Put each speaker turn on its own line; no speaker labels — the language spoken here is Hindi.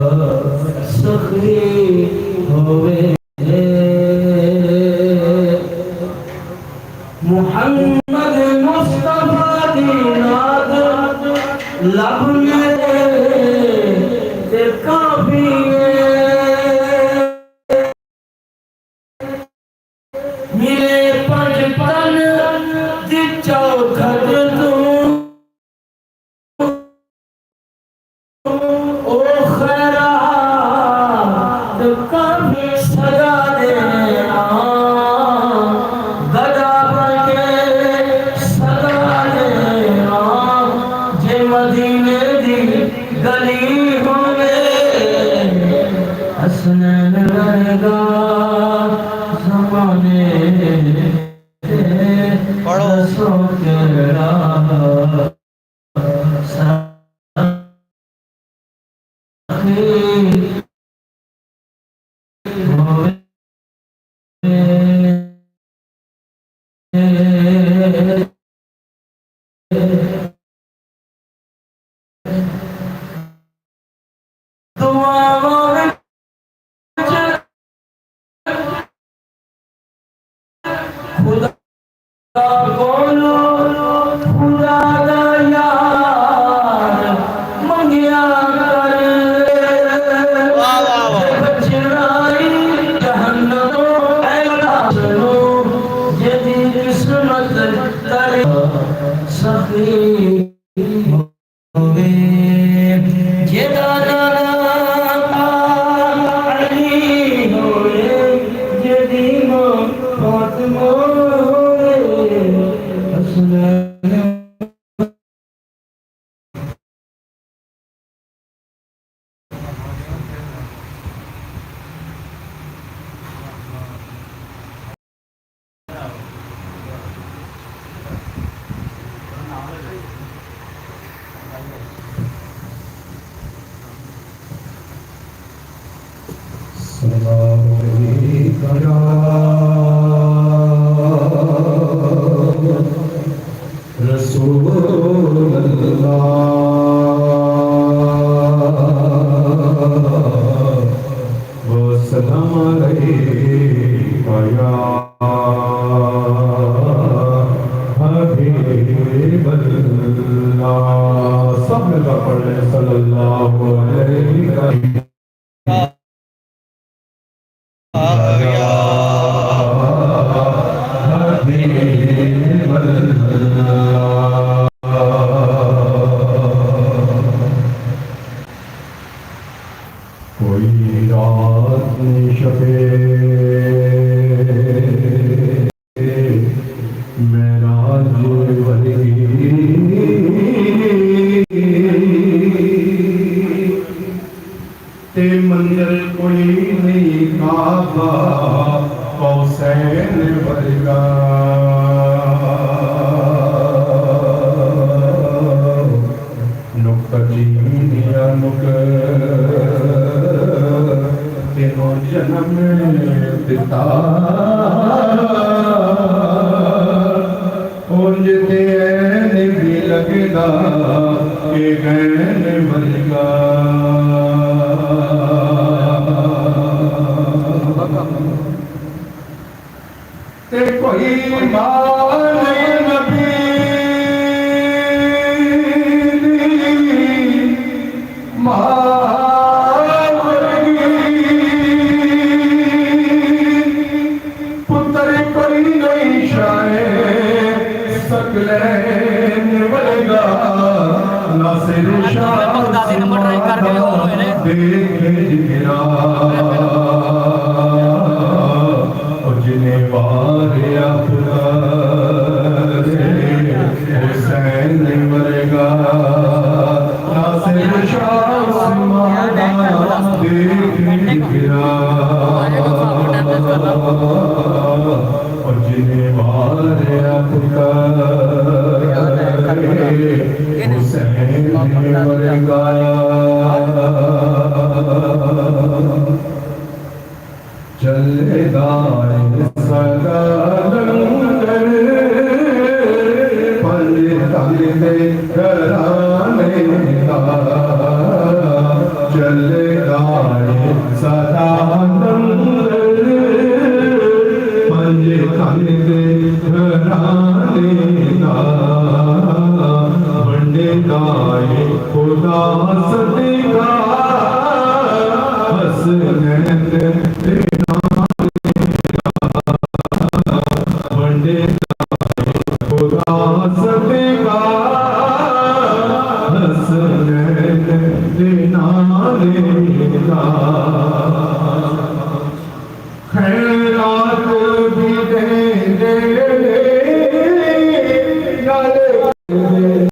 सखी होवे मोहम्मद मुस्तफा दी नाद लब मेरे ते काफी मिले पंचतन दी चौखट तू ओ खैरा तो काफी सजा देना गदा बन के सजा देना जे मदीने दी गली होवे हसनैन रहेगा ज़माने दसो केड़ा बोलो खुदा दा यार मंगिया कर बचराई जहन्नम ऐला सुनो यदि किस्मत करे सखी होवे ये दादा अली होवे यदि फातिमा
चलेगा गाए सदा नंदन पंज तन दे घराने दा वंडे गाए खुदा सदका हस नैन दे वंडे गाए खुदा सदका हस नैन दे नाले दा